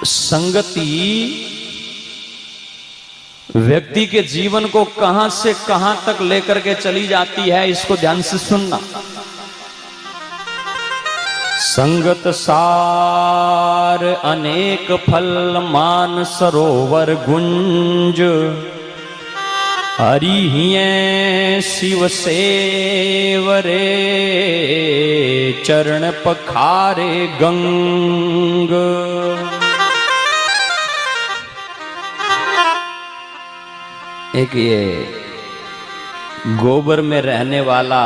संगति व्यक्ति के जीवन को कहां से कहां तक लेकर के चली जाती है, इसको ध्यान से सुनना। संगत सार अनेक फल मान सरोवर गुंज, हरि हिये शिव सेवरे चरण पखारे गंग। एक ये गोबर में रहने वाला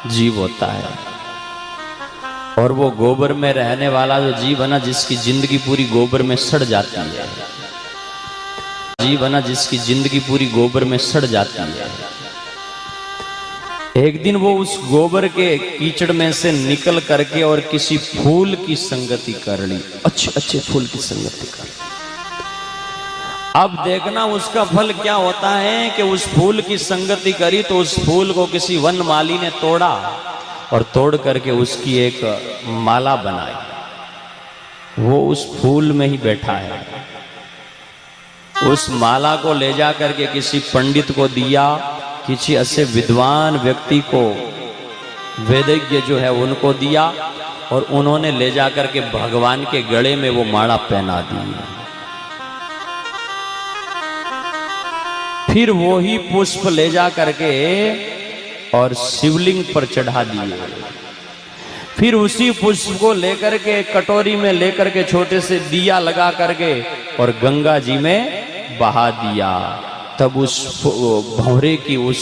जीव होता है, और वो गोबर में रहने वाला जो जीव है ना, जिसकी जिंदगी पूरी गोबर में सड़ जाती है, जीव है ना जिसकी जिंदगी पूरी गोबर में सड़ जाती है, एक दिन वो उस गोबर के कीचड़ में से निकल करके और किसी फूल की संगति कर ली, अच्छे अच्छे फूल की संगति कर ली। अब देखना उसका फल क्या होता है कि उस फूल की संगति करी तो उस फूल को किसी वन माली ने तोड़ा और तोड़ करके उसकी एक माला बनाई। वो उस फूल में ही बैठा है। उस माला को ले जा करके किसी पंडित को दिया, किसी ऐसे विद्वान व्यक्ति को, वेदज्ञ जो है उनको दिया, और उन्होंने ले जा करके भगवान के गले में वो माला पहना दी। फिर वो ही पुष्प ले जा करके और शिवलिंग पर चढ़ा दिए। फिर उसी पुष्प को लेकर के कटोरी में लेकर के छोटे से दिया लगा करके और गंगा जी में बहा दिया। तब उस भंवरे की उस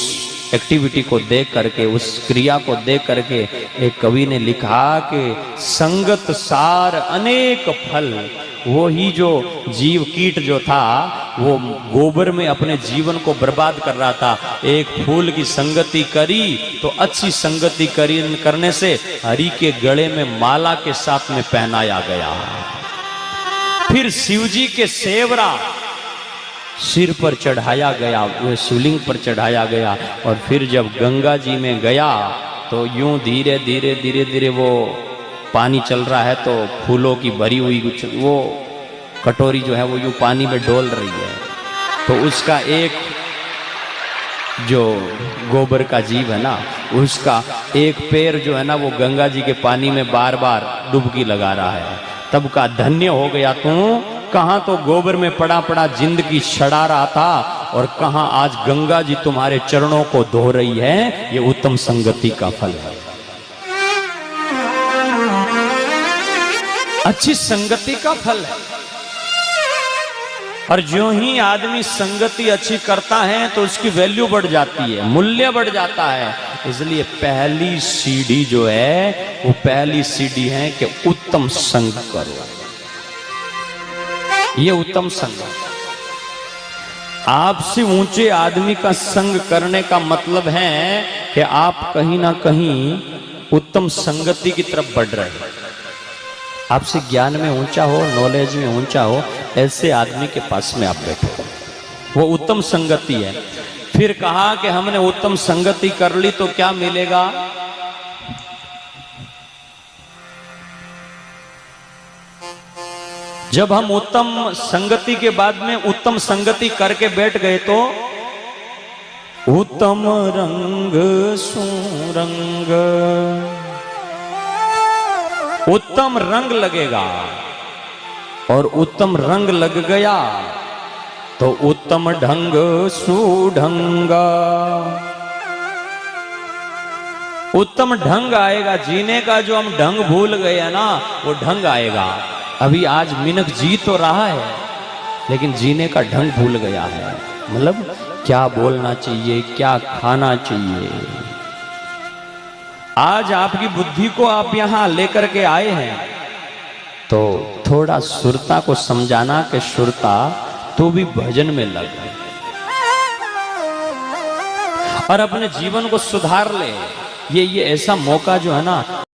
एक्टिविटी को देख करके, उस क्रिया को देख करके एक कवि ने लिखा कि संगत सार अनेक फल। वो ही जो जीव कीट जो था वो गोबर में अपने जीवन को बर्बाद कर रहा था, एक फूल की संगति करी तो अच्छी संगति करने से हरि के गले में माला के साथ में पहनाया गया। फिर शिवजी के सेवरा सिर पर चढ़ाया गया, वो शिवलिंग पर चढ़ाया गया, और फिर जब गंगा जी में गया तो यूं धीरे धीरे धीरे धीरे वो पानी चल रहा है तो फूलों की भरी हुई वो कटोरी जो है वो यूं पानी में डोल रही है। तो उसका एक जो गोबर का जीव है ना, उसका एक पैर जो है ना वो गंगा जी के पानी में बार बार डुबकी लगा रहा है। तब का धन्य हो गया तू, कहां तो गोबर में पड़ा पड़ा जिंदगी सड़ा रहा था, और कहां आज गंगा जी तुम्हारे चरणों को धो रही है। ये उत्तम संगति का फल है, अच्छी संगति का फल है। और ज्यों ही आदमी संगति अच्छी करता है तो उसकी वैल्यू बढ़ जाती है, मूल्य बढ़ जाता है। इसलिए पहली सीढ़ी जो है वो पहली सीढ़ी है कि उत्तम संग करो। ये उत्तम संग, आपसे ऊंचे आदमी का संग करने का मतलब है कि आप कहीं ना कहीं उत्तम संगति की तरफ बढ़ रहे हैं। आपसे ज्ञान में ऊंचा हो, नॉलेज में ऊंचा हो, ऐसे आदमी के पास में आप बैठो, वो उत्तम संगति है। फिर कहा कि हमने उत्तम संगति कर ली तो क्या मिलेगा? जब हम उत्तम संगति के बाद में उत्तम संगति करके बैठ गए तो उत्तम रंग सुरंग, उत्तम रंग लगेगा, और उत्तम रंग लग गया तो उत्तम ढंग सुढंगा, उत्तम ढंग आएगा जीने का। जो हम ढंग भूल गए हैं ना, वो ढंग आएगा। अभी आज मिनख जी तो रहा है लेकिन जीने का ढंग भूल गया है। मतलब क्या बोलना चाहिए, क्या खाना चाहिए। आज आपकी बुद्धि को आप यहां लेकर के आए हैं तो थोड़ा सुरता को समझाना कि सुरता तो भी भजन में लग, और अपने जीवन को सुधार ले। ये ऐसा मौका जो है ना,